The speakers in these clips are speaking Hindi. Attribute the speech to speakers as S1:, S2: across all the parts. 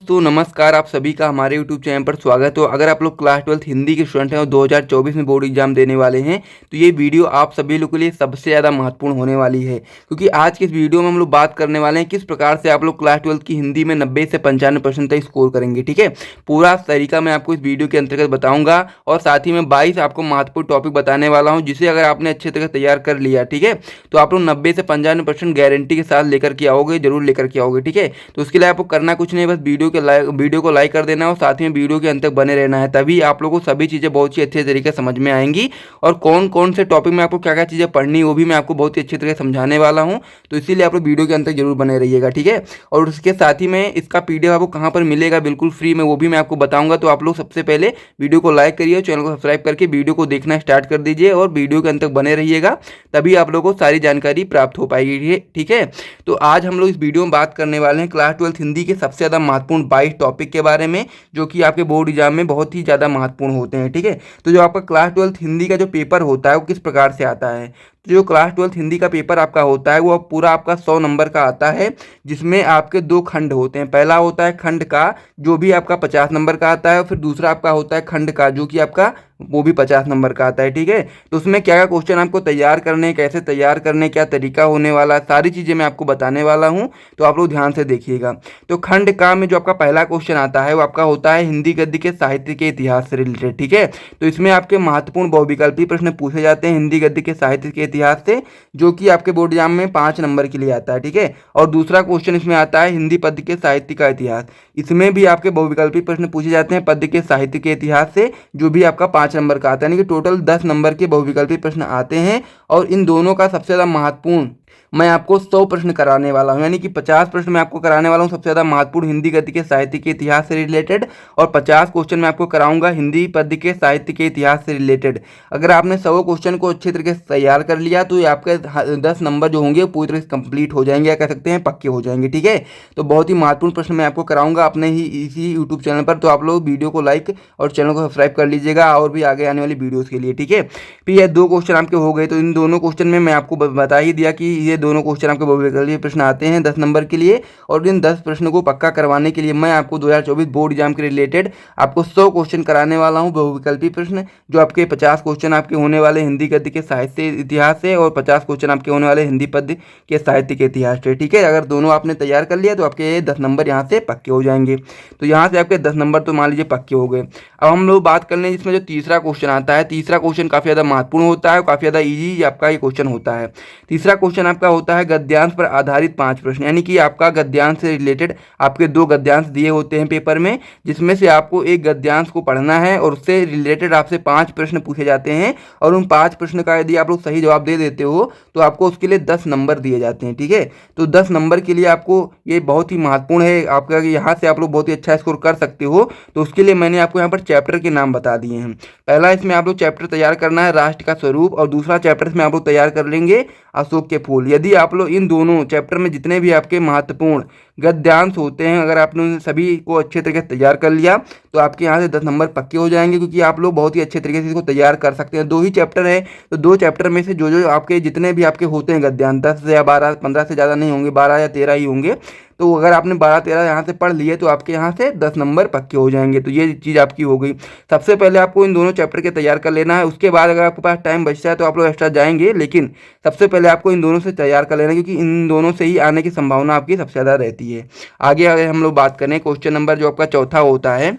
S1: तो नमस्कार, आप सभी का हमारे YouTube चैनल पर स्वागत हो। अगर आप लोग क्लास 12th हिंदी के स्टूडेंट हैं और 2024 में बोर्ड एग्जाम देने वाले हैं तो ये वीडियो आप सभी लोगों के लिए सबसे ज़्यादा महत्वपूर्ण होने वाली है, क्योंकि आज की इस वीडियो में हम लोग बात करने वाले हैं किस प्रकार से आप लोग क्लास 12th की हिंदी में 90 से 95% तक स्कोर करेंगे। ठीक है, पूरा तरीका मैं आपको इस वीडियो के अंतर्गत बताऊँगा और साथ ही में 22 आपको महत्वपूर्ण टॉपिक बताने वाला हूँ, जिसे अगर आपने अच्छे तरह तैयार कर लिया, ठीक है, तो आप लोग 90 से 95% गारंटी के साथ लेकर के आओगे, जरूर लेकर के आओगे। ठीक है, तो उसके लिए आपको करना कुछ नहीं, बस वीडियो को लाइक कर देना और साथ में वीडियो के अंत तक बने रहना है, तभी आप लोगों को सभी चीज़ें बहुत ही अच्छे तरीके से समझ में आएंगी और कौन कौन से टॉपिक में आपको क्या क्या चीज़ें पढ़नी वो भी मैं आपको बहुत ही अच्छे तरीके से समझाने वाला हूँ। तो इसीलिए आप लोग वीडियो के अंत तक जरूर बने रहिएगा। ठीक है, और उसके साथ ही में इसका PDF आपको कहाँ पर मिलेगा बिल्कुल फ्री में, वो भी मैं आपको बताऊँगा। तो आप लोग सबसे पहले वीडियो को लाइक करिए, चैनल को सब्सक्राइब करके वीडियो को देखना स्टार्ट कर दीजिए और वीडियो के अंत तक बने रहिएगा, तभी आप लोगों को सारी जानकारी प्राप्त हो पाएगी। ठीक है, तो आज हम लोग इस वीडियो में बात करने वाले हैं क्लास 12th हिंदी के सबसे ज़्यादा महत्वपूर्ण 22 टॉपिक के बारे में, जो कि आपके बोर्ड एग्जाम में बहुत ही ज़्यादा महत्वपूर्ण होते हैं। ठीक है, तो जो आपका क्लास 12th हिंदी का जो पेपर होता है वो किस प्रकार से आता है। तो जो क्लास 12th हिंदी का पेपर आपका होता है वो पूरा आपका 100 नंबर का आता है, जिसमें आपके दो खंड होते हैं। पहला होता है खंड का, जो भी आपका 50 नंबर का आता है, और फिर दूसरा आपका होता है खंड का, जो कि आपका वो भी 50 नंबर का आता है। ठीक है, तो उसमें क्या क्या क्वेश्चन आपको तैयार करने, कैसे तैयार करने, क्या तरीका होने वाला, सारी चीज़ें मैं आपको बताने वाला हूँ, तो आप लोग ध्यान से देखिएगा। तो खंड का में जो आपका पहला क्वेश्चन आता है वो आपका होता है हिंदी गद्य के साहित्य के इतिहास से रिलेटेड। ठीक है, तो इसमें आपके महत्वपूर्ण बहुविकल्पी प्रश्न पूछे जाते हैं हिंदी गद्य के साहित्य के इतिहास से, जो कि आपके बोर्ड एग्जाम में 5 नंबर के लिए आता है। ठीक है, और दूसरा क्वेश्चन इसमें आता है हिंदी पद्य के साहित्य का इतिहास। इसमें भी आपके बहुविकल्पी प्रश्न पूछे जाते हैं पद्य के साहित्य के इतिहास से, जो भी आपका 5 नंबर का आता है, यानी कि टोटल 10 नंबर के बहुविकल्पी प्रश्न आते हैं। और इन दोनों का सबसे ज़्यादा महत्वपूर्ण मैं आपको 100 प्रश्न कराने वाला हूं, यानी कि 50 प्रश्न मैं आपको कराने वाला हूं सबसे ज़्यादा महत्वपूर्ण हिंदी गद्य के साहित्य के इतिहास से रिलेटेड, और 50 क्वेश्चन मैं आपको कराऊंगा हिंदी पद्य के साहित्य के इतिहास से रिलेटेड। अगर आपने 100 क्वेश्चन को अच्छे तरीके से तैयार कर लिया तो ये आपके 10 नंबर जो होंगे पूरी तरह से कंप्लीट हो जाएंगे, या कह सकते हैं पक्के हो जाएंगे। ठीक है, तो बहुत ही महत्वपूर्ण प्रश्न मैं आपको कराऊंगा अपने ही इसी यूट्यूब चैनल पर, तो आप लोग वीडियो को लाइक और चैनल को सब्सक्राइब कर लीजिएगा और भी आगे आने वाली वीडियोज़ के लिए। ठीक है, फिर ये 2 क्वेश्चन आपके हो गए, तो इन दोनों क्वेश्चन में मैं आपको बता ही दिया कि ये दोनों क्वेश्चन आपके बहुविकल्पी प्रश्न आते हैं 10 नंबर के लिए, और इन 10 प्रश्नों को पक्का करवाने के लिए मैं आपको 2024 बोर्ड एग्जाम के रिलेटेड आपको 100 क्वेश्चन कराने वाला हूं बहुविकल्पी प्रश्न, जो आपके 50 क्वेश्चन आपके होने वाले हिंदी गद्य के साहित्य इतिहास से और 50 क्वेश्चन आपके होने वाले हिंदी पद्य के साहित्य के इतिहास से। ठीक है, अगर दोनों आपने तैयार कर लिया तो आपके 10 नंबर यहाँ से पक्के हो जाएंगे। तो यहाँ से आपके 10 नंबर तो मान लीजिए पक्के हो गए। अब हम लोग बात कर लें जिसमें जो तीसरा क्वेश्चन आता है। तीसरा क्वेश्चन काफ़ी ज़्यादा महत्वपूर्ण होता है और काफ़ी ज़्यादा ईजी आपका ये क्वेश्चन होता है। तीसरा क्वेश्चन आपका होता है गद्यांश पर आधारित 5 प्रश्न, यानी कि आपका गद्यांश से रिलेटेड आपके 2 गद्यांश दिए होते हैं पेपर में, जिसमें से आपको एक गद्यांश को पढ़ना है और उससे रिलेटेड आपसे 5 प्रश्न पूछे जाते हैं, और उन 5 प्रश्न का यदि आप लोग सही जवाब दे देते हो तो आपको उसके लिए 10 नंबर दिए जाते हैं। ठीक है, तो 10 नंबर के लिए आपको ये बहुत ही महत्वपूर्ण है आपका, यहाँ से आप लोग बहुत ही अच्छा स्कोर कर सकते हो। तो उसके लिए मैंने आपको यहाँ पर चैप्टर के नाम बता दिए हैं। पहला इसमें आप लोग चैप्टर तैयार करना है राष्ट्र का स्वरूप, और दूसरा चैप्टर इसमें आप लोग तैयार कर लेंगे अशोक के फूल। यदि आप लोग इन दोनों चैप्टर में जितने भी आपके महत्वपूर्ण गद्यांश होते हैं, अगर आपने उन सभी को अच्छे तरीके से तैयार कर लिया तो आपके यहाँ से 10 नंबर पक्के हो जाएंगे, क्योंकि आप लोग बहुत ही अच्छे तरीके से इसको तैयार कर सकते हैं। 2 ही चैप्टर है, तो 2 चैप्टर में से जो जो आपके जितने भी आपके होते हैं गद्यांश, 10 या 12 15 से ज़्यादा नहीं होंगे, 12 या 13 ही होंगे। तो अगर आपने 12-13 यहाँ से पढ़ लिए तो आपके यहाँ से 10 नंबर पक्के हो जाएंगे। तो ये चीज़ आपकी हो गई। सबसे पहले आपको इन दोनों चैप्टर के तैयार कर लेना है, उसके बाद अगर आपके पास टाइम बचता है तो आप लोग एक्स्ट्रा जाएंगे, लेकिन सबसे पहले आपको इन दोनों से तैयार कर लेना, क्योंकि इन दोनों से ही आने की संभावना आपकी सबसे ज़्यादा रहती है। आगे अगर हम लोग बात करें क्वेश्चन नंबर जो आपका चौथा होता है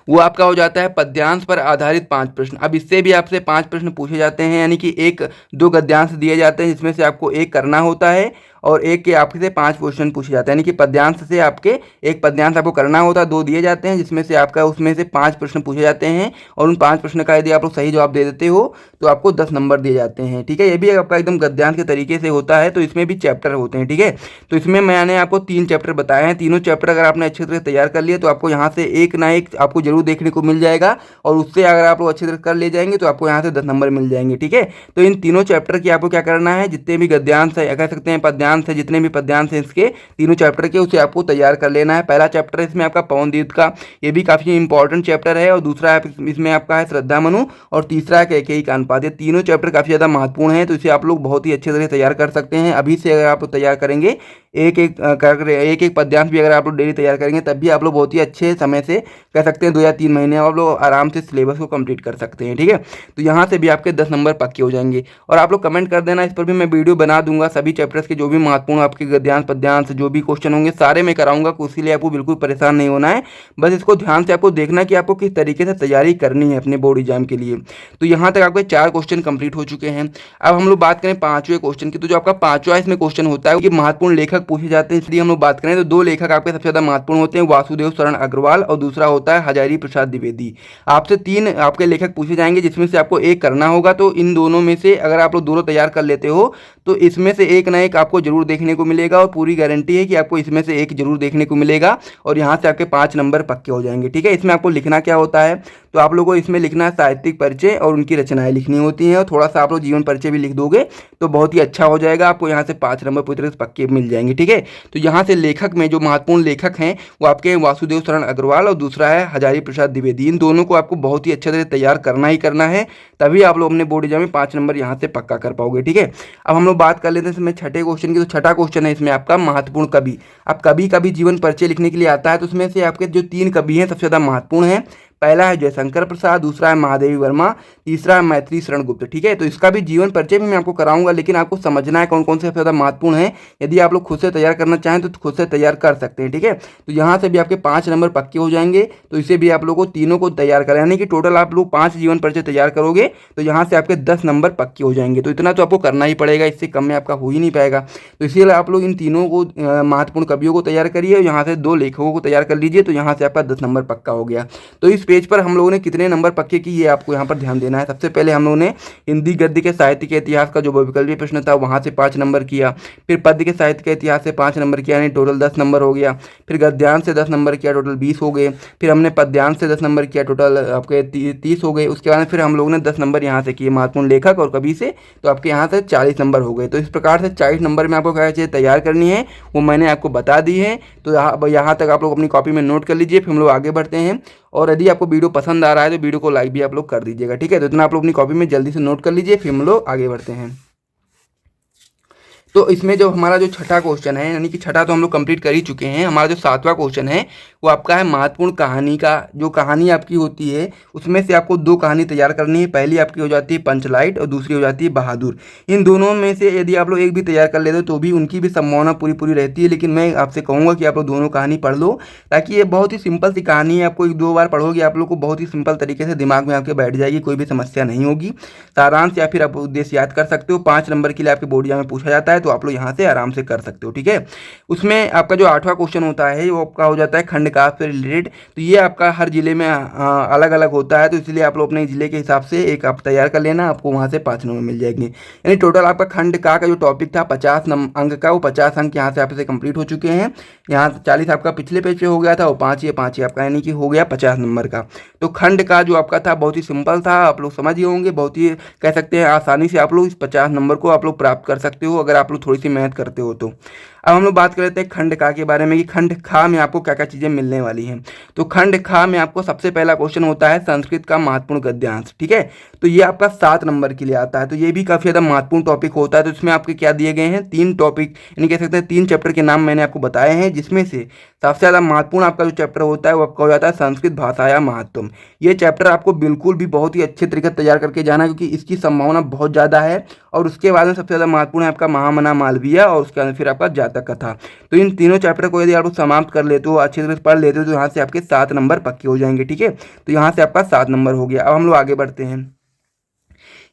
S1: वो आपका हो जाता है पद्यांश पर आधारित 5 प्रश्न। अब इससे भी आपसे 5 प्रश्न पूछे जाते हैं, यानी कि 1-2 गद्यांश दिए जाते हैं, जिसमें से आपको एक करना होता है और एक के आपसे 5 क्वेश्चन पूछे जाते हैं, यानी कि पद्यांश से आपके एक पद्यांश आपको करना होता है, 2 दिए जाते हैं, जिसमें से आपका उसमें से 5 प्रश्न पूछे जाते हैं, और उन 5 प्रश्न का यदि आप लोग सही जवाब दे देते हो तो आपको 10 नंबर दिए जाते हैं। ठीक है, ये भी आपका एकदम गद्यांश के तरीके से होता है, तो इसमें भी चैप्टर होते हैं। ठीक है, तो इसमें मैंने आपको 3 चैप्टर बताए हैं। तीनों चैप्टर अगर आपने अच्छे तरह तैयार कर लिए तो आपको यहाँ से एक ना एक आपको जरूर देखने को मिल जाएगा, और उससे अगर आप लोग अच्छी तरह कर ले जाएंगे तो आपको यहाँ से 10 नंबर मिल जाएंगे। ठीक है, तो इन तीनों चैप्टर की आपको क्या करना है, जितने भी गद्यांश है, कह सकते हैं पद्यांश पद्यांश है, जितने भी पद्यांश हैं इसके तीनों चैप्टर के, उसे आपको तैयार कर लेना है। पहला चैप्टर है इसमें आपका पवन द्वीप का, ये भी काफ़ी इंपॉर्टेंट चैप्टर है। और दूसरा इसमें आपका है श्रद्धा मनु, और तीसरा है कैकेयी का अनुपात। ये तीनों चैप्टर काफ़ी ज़्यादा महत्वपूर्ण है, तो इसे आप लोग बहुत ही अच्छे तरह तैयार कर सकते हैं। अभी से अगर आप तैयार करेंगे एक एक पद्यांश भी अगर आप लोग डेली तैयार करेंगे, तब भी आप लोग बहुत ही अच्छे समय से कह सकते हैं 2 या 3 महीने आप लोग आराम से सिलेबस को कंप्लीट कर सकते हैं। ठीक है, तो यहाँ से भी आपके 10 नंबर पक्के हो जाएंगे। और आप लोग कमेंट कर देना, इस पर भी मैं वीडियो बना दूंगा। सभी चैप्टर्स के जो भी महत्वपूर्ण आपके गद्यांश पद्यांश जो भी क्वेश्चन होंगे सारे मैं कराऊंगा, इसीलिए आपको बिल्कुल परेशान नहीं होना है। बस इसको ध्यान से आपको देखना कि आपको किस तरीके से तैयारी करनी है अपने बोर्ड एग्जाम के लिए। तो यहाँ तक आपके 4 क्वेश्चन कंप्लीट हो चुके हैं। अब हम लोग बात करें 5वें क्वेश्चन की, तो जो आपका 5वां इसमें क्वेश्चन होता है कि महत्वपूर्ण लेखक पूछे जाते हैं, इसलिए हम लोग बात करें तो 2 लेखक आपके सबसे ज़्यादा महत्वपूर्ण होते हैं, वासुदेव शरण अग्रवाल और दूसरा होता है हजारी प्रसाद द्विवेदी। आपसे 3 आपके लेखक पूछे जाएंगे, जिसमें से आपको एक करना होगा। तो इन दोनों में से अगर आप लोग दोनों तैयार कर लेते हो तो इसमें से एक ना एक आपको जरूर देखने को मिलेगा, और पूरी गारंटी है कि आपको इसमें से एक जरूर देखने को मिलेगा, और यहाँ से आपके 5 नंबर पक्के हो जाएंगे। ठीक है, इसमें आपको लिखना क्या होता है, तो आप लोगों को इसमें लिखना है साहित्यिक परिचय और उनकी रचनाएं लिखनी होती हैं, और थोड़ा सा आप लोग जीवन परिचय भी लिख दोगे तो बहुत ही अच्छा हो जाएगा। आपको यहाँ से 5 नंबर पूरी तरह से पक्के मिल जाएंगे। ठीक है, तो यहाँ से लेखक में जो महत्वपूर्ण लेखक हैं वो आपके वासुदेव शरण अग्रवाल और दूसरा है हजारी प्रसाद द्विवेदी। इन दोनों को आपको बहुत ही अच्छे तरह तैयार करना ही करना है, तभी आप लोग अपने बोर्ड एग्जाम में 5 नंबर यहाँ से पक्का कर पाओगे। ठीक है, अब हम लोग बात कर लेते हैं इसमें छठे क्वेश्चन की। तो छठा क्वेश्चन है इसमें आपका महत्वपूर्ण कवि। अब कभी कभी जीवन परिचय लिखने के लिए आता है, तो उसमें से आपके जो 3 कवि हैं सबसे ज़्यादा महत्वपूर्ण हैं। पहला है जयशंकर प्रसाद, दूसरा है महादेवी वर्मा, तीसरा है मैत्री शरण गुप्त। ठीक है, तो इसका भी जीवन परिचय भी मैं आपको कराऊंगा, लेकिन आपको समझना है कौन कौन से सबसे ज़्यादा महत्वपूर्ण है। यदि आप लोग खुद से तैयार करना चाहें तो खुद से तैयार कर सकते हैं। ठीक है, तो यहाँ से भी आपके 5 नंबर पक्के हो जाएंगे। तो इसे भी आप लोगों को तीनों को तैयार करें, यानी कि टोटल आप लोग 5 जीवन परिचय तैयार करोगे तो यहाँ से आपके 10 नंबर पक्के हो जाएंगे। तो इतना तो आपको करना ही पड़ेगा, इससे कम में आपका हो ही नहीं पाएगा। तो इसीलिए आप लोग इन तीनों को महत्वपूर्ण कवियों को तैयार करिए, और यहाँ से 2 लेखकों को तैयार कर लीजिए, तो यहाँ से आपका 10 नंबर पक्का हो गया। तो इस पेज पर हम लोगों ने कितने नंबर पक्के की ये आपको यहाँ पर ध्यान देना है। सबसे पहले हम लोगों ने हिंदी गद्य के साहित्य के इतिहास का जो बहुविकल्पीय प्रश्न था वहाँ से 5 नंबर किया, फिर पद्य के साहित्य के इतिहास से 5 नंबर किया, यानी टोटल 10 नंबर हो गया। फिर गद्यांश से 10 नंबर किया, टोटल 20 हो गए। फिर हमने पद्यांश से 10 नंबर किया, टोटल आपके 30 हो गए। उसके बाद फिर हम लोगों ने 10 नंबर यहाँ से किए महत्वपूर्ण लेखक और कवि से, तो आपके यहाँ से 40 नंबर हो गए। तो इस प्रकार से 40 नंबर में आपको क्या चीज़ तैयार करनी है वो मैंने आपको बता दी है। तो यहाँ तक आप लोग अपनी कॉपी में नोट कर लीजिए, फिर हम लोग आगे बढ़ते हैं। और यदि आपको वीडियो पसंद आ रहा है तो वीडियो को लाइक भी आप लोग कर दीजिएगा। ठीक है, तो इतना आप लोग अपनी कॉपी में जल्दी से नोट कर लीजिए, फिर हम लोग आगे बढ़ते हैं। तो इसमें जो हमारा जो छठा क्वेश्चन है, यानी कि छठा तो हम लोग कंप्लीट कर ही चुके हैं। हमारा जो 7वां क्वेश्चन है वो आपका है महत्वपूर्ण कहानी का। जो कहानी आपकी होती है उसमें से आपको 2 कहानी तैयार करनी है। पहली आपकी हो जाती है पंचलाइट और दूसरी हो जाती है बहादुर। इन दोनों में से यदि आप लोग एक भी तैयार कर लेते हो तो भी उनकी भी संभावना पूरी रहती है, लेकिन मैं आपसे कहूँगा कि आप लोग दोनों कहानी पढ़ लो, ताकि ये बहुत ही सिंपल सी कहानी है। आपको 1-2 बार पढ़ोगे आप लोग को बहुत ही सिंपल तरीके से दिमाग में आपके बैठ जाएगी, कोई भी समस्या नहीं होगी। सारांश या फिर आप उद्देश्य याद कर सकते हो। 5 नंबर के लिए आपके बोर्ड एग्जाम में पूछा जाता है, तो आप लोग यहाँ से आराम से कर सकते हो। ठीक है, उसमें आपका जो 8वां क्वेश्चन होता है वो आपका हो जाता है खंड काव्य से रिलेटेड। तो ये आपका हर जिले में अलग अलग होता है, तो इसलिए आप लोग अपने जिले के हिसाब से एक आप तैयार कर लेना, आपको वहाँ से 5 नंबर मिल जाएंगे। यानी टोटल आपका खंड का जो टॉपिक था 50 अंक का, वो 50 अंक यहाँ से आपसे कंप्लीट हो चुके हैं। यहाँ 40 आपका पिछले पेज पे हो गया था, और 5 ही आपका, यानी कि हो गया 50 नंबर का। तो खंड का जो आपका था बहुत ही सिंपल था, आप लोग समझ ही होंगे। बहुत ही कह सकते हैं आसानी से आप लोग इस 50 नंबर को आप लोग प्राप्त कर सकते हो, अगर आप लोग थोड़ी सी मेहनत करते हो तो। अब हम लोग बात कर लेते हैं खंड का के बारे में कि खंड खा में आपको क्या क्या चीज़ें मिलने वाली हैं। तो खंड खा में आपको सबसे पहला क्वेश्चन होता है संस्कृत का महत्वपूर्ण गद्यांश। ठीक है, तो ये आपका 7 नंबर के लिए आता है, तो ये भी काफ़ी ज़्यादा महत्वपूर्ण टॉपिक होता है। तो इसमें आपके क्या दिए गए हैं, 3 टॉपिक, यानी कह सकते हैं 3 चैप्टर के नाम मैंने आपको बताए हैं, जिसमें से सबसे ज़्यादा महत्वपूर्ण आपका जो चैप्टर होता है वो आपका हो जाता है संस्कृत भाषाया महत्वम। ये चैप्टर आपको बिल्कुल भी बहुत ही अच्छे तरीके से तैयार करके जाना है, क्योंकि इसकी संभावना बहुत ज़्यादा है। और उसके बाद में सबसे ज़्यादा महत्वपूर्ण है आपका महामना मालवीय, और उसके बाद फिर आपका जातक कथा। तो इन तीनों चैप्टर को यदि आप समाप्त कर लेते हो, अच्छी तरह से पढ़ लेते हो, तो यहाँ से आपके 7 नंबर पक्के हो जाएंगे। ठीक है, तो यहाँ से आपका 7 नंबर हो गया। अब हम लोग आगे बढ़ते हैं।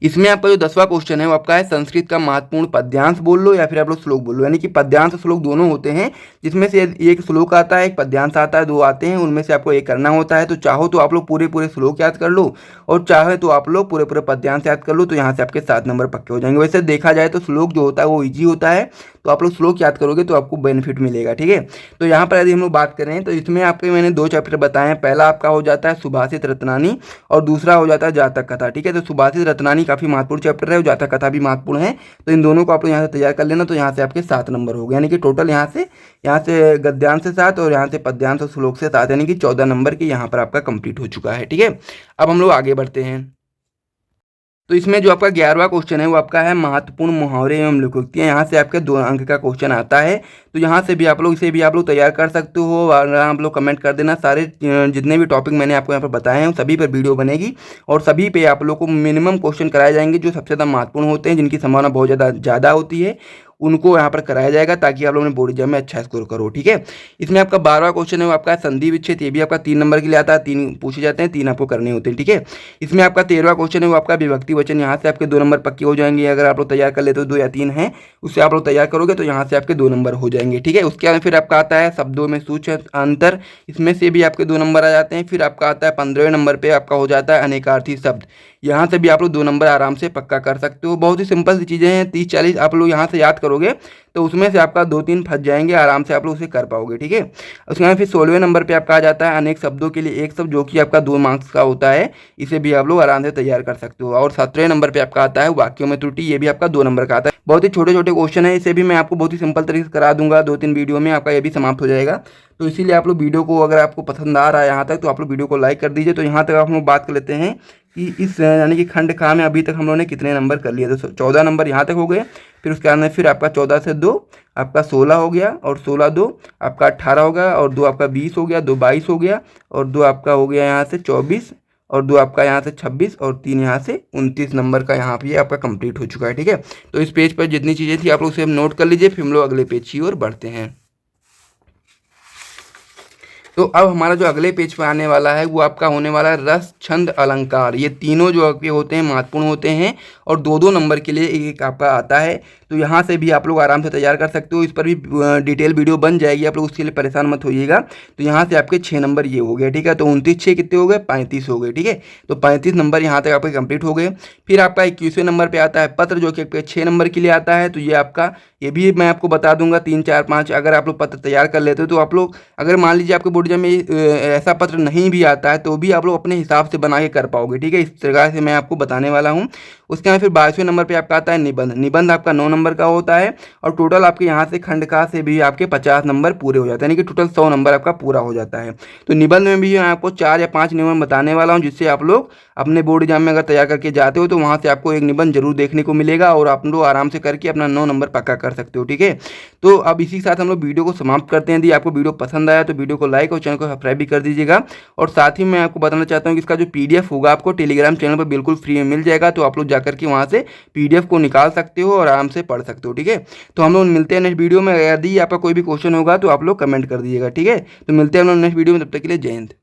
S1: इसमें आपका जो 10वां क्वेश्चन है वो आपका है संस्कृत का महत्वपूर्ण पद्यांश बोल लो या फिर आप लोग श्लोक बोल लो, यानी कि पद्यांश और श्लोक दोनों होते हैं, जिसमें से एक श्लोक आता है, एक पद्यांश आता है, 2 आते हैं, उनमें से आपको एक करना होता है। तो चाहो तो आप लोग पूरे श्लोक याद कर लो, और चाहे तो आप लोग पूरे पद्यांश याद कर लो, तो यहाँ से आपके 7 नंबर पक्के हो जाएंगे। वैसे देखा जाए तो श्लोक जो होता है वो ईजी होता है, तो आप लोग श्लोक याद करोगे तो आपको बेनिफिट मिलेगा, ठीक है। तो यहाँ पर यदि हम लोग बात करें तो इसमें आपके मैंने 2 चैप्टर बताए हैं। पहला आपका हो जाता है सुभाषित रत्नानी और दूसरा हो जाता है जातक कथा, ठीक है। तो सुभाषित रत्नानी काफ़ी महत्वपूर्ण चैप्टर है और जातक कथा भी महत्वपूर्ण है। तो इन दोनों को आप लोग यहाँ से तैयार कर लेना। तो यहाँ से आपके 7 नंबर हो गए, यानी कि टोटल यहाँ से गद्यांश से 7 और यहाँ से पद्यांश और श्लोक से 7, यानी कि 14 नंबर की यहाँ पर आपका कंप्लीट हो चुका है, ठीक है। अब हम लोग आगे बढ़ते हैं। तो इसमें जो आपका 11वां क्वेश्चन है वो आपका है महत्वपूर्ण मुहावरे एवं लोकोक्तियाँ। यहाँ से आपके 2 अंक का क्वेश्चन आता है। तो यहाँ से भी आप लोग इसे भी आप लोग तैयार कर सकते हो और आप लोग कमेंट कर देना। सारे जितने भी टॉपिक मैंने आपको यहाँ पर बताए हैं सभी पर वीडियो बनेगी और सभी पे आप लोग को मिनिमम क्वेश्चन कराए जाएंगे जो सबसे ज़्यादा महत्वपूर्ण होते हैं, जिनकी संभावना बहुत ज़्यादा होती है, उनको यहाँ पर कराया जाएगा ताकि आप लोगों ने बोर्ड एग्जाम में अच्छा स्कोर करो, ठीक है। इसमें आपका 12वां क्वेश्चन है वो आपका संधि विच्छेद, ये भी आपका 3 नंबर के लिए आता है। 3 पूछे जाते हैं, 3 आपको करने होते हैं, ठीक है। इसमें आपका 13वां क्वेश्चन है वो आपका विभक्ति वचन, यहाँ से आपके 2 नंबर पक्के हो जाएंगे। अगर आप लोग तैयार कर लेते हो 2 या 3 हैं उससे आप लोग तैयार करोगे तो यहाँ से आपके 2 नंबर हो जाएंगे, ठीक है। उसके बाद फिर आपका आता है शब्दों में सूक्ष्म अंतर, इसमें से भी आपके 2 नंबर आ जाते हैं। फिर आपका आता है 15वें नंबर पर आपका हो जाता है अनेकार्थी शब्द, यहाँ से भी आप लोग 2 नंबर आराम से पक्का कर सकते हो। बहुत ही सिंपल सी चीज़ें हैं, 30-40 आप लोग यहाँ से याद करोगे तो उसमें से आपका 2-3 फंस जाएंगे, आराम से आप लोग उसे कर पाओगे, ठीक है। उसके बाद फिर 16वें नंबर पे आपका आ जाता है अनेक शब्दों के लिए एक शब्द, जो कि आपका 2 मार्क्स का होता है। इसे भी आप लोग आराम से तैयार कर सकते हो। और 17वें नंबर पे आपका आता है वाक्यों में त्रुटि, ये भी आपका 2 नंबर का आता है। बहुत ही छोटे छोटे क्वेश्चन है, इसे भी मैं आपको बहुत ही सिंपल तरीके से करा दूंगा, 2-3 वीडियो में आपका ये भी समाप्त हो जाएगा। तो इसीलिए आप लोग वीडियो को, अगर आपको पसंद आ रहा है यहाँ तक, तो आप लोग वीडियो को लाइक कर दीजिए। तो यहाँ तक हम लोग बात कर लेते हैं कि इस यानी कि खंड खा में अभी तक हम लोगों ने कितने नंबर कर लिए। तो 14 नंबर यहाँ तक हो गए। फिर उसके बाद में फिर आपका 14 से 2 आपका 16 हो गया और 16-2 आपका 18 हो गया और 2 आपका 20 हो गया, 2 22 हो गया और 2 आपका हो गया यहाँ से 24 और 2 आपका यहाँ से 26 और 3 यहाँ से 29 नंबर का यहाँ पे आपका कंप्लीट हो चुका है, ठीक है। तो इस पेज पर जितनी चीज़ें थी आप लोग उसे नोट कर लीजिए। फिर हम लोग अगले पेज की ओर बढ़ते हैं। तो अब हमारा जो अगले पेज पर आने वाला है वो आपका होने वाला है रस, छंद, अलंकार। ये तीनों जो आपके होते हैं महत्वपूर्ण होते हैं और 2-2 नंबर के लिए एक आपका आता है। तो यहाँ से भी आप लोग आराम से तैयार कर सकते हो। इस पर भी डिटेल वीडियो बन जाएगी, आप लोग उसके लिए परेशान मत होइएगा। तो यहाँ से आपके 6 नंबर ये हो गए, ठीक है। तो 29 कितने हो गए, 35 हो गए, ठीक है। तो 35 नंबर यहाँ तक आपके कंप्लीट हो गए। फिर आपका 21वें नंबर पर आता है पत्र, जो कि आपके 6 नंबर के लिए आता है। तो ये आपका, ये भी मैं आपको बता दूंगा 3, 4, 5 अगर आप लोग पत्र तैयार कर लेते हो तो आप लोग, अगर मान लीजिए आपके बोर्ड एग्जाम में ऐसा पत्र नहीं भी आता है तो भी आप लोग अपने हिसाब से बना के कर पाओगे, ठीक है। इस प्रकार से मैं आपको बताने वाला हूँ। उसके बाद फिर 22वें नंबर पे आपका आता है निबंध। निबंध आपका 9 नंबर का होता है और टोटल आपके यहाँ से खंड का से भी आपके 50 नंबर पूरे हो जाते हैं, यानी कि टोटल 100 नंबर आपका पूरा हो जाता है। तो निबंध में भी मैं आपको 4 या 5 निबंध बताने वाला हूँ, जिससे आप लोग अपने बोर्ड एग्जाम में अगर तैयार करके जाते हो तो वहाँ से आपको एक निबंध जरूर देखने को मिलेगा और आप लोग आराम से करके अपना 9 नंबर पक्का कर सकते हो, ठीक है। तो अब इसी के साथ हम लोग वीडियो को समाप्त करते हैं। यदि आपको वीडियो पसंद आया तो वीडियो को लाइक और चैनल को सब्सक्राइब भी कर दीजिएगा। और साथ ही मैं आपको बताना चाहता हूँ कि इसका जो PDF होगा आपको टेलीग्राम चैनल पर बिल्कुल फ्री में मिल जाएगा। तो आप लोग जाकर के वहाँ से PDF को निकाल सकते हो और आराम से पढ़ सकते हो, ठीक है। तो हम लोग मिलते हैं नेक्स्ट वीडियो में। यदि आपका कोई भी क्वेश्चन होगा तो आप लोग कमेंट कर दीजिएगा, ठीक है। तो मिलते हैं हम लोग नेक्स्ट वीडियो में, तब तक के लिए जय हिंद।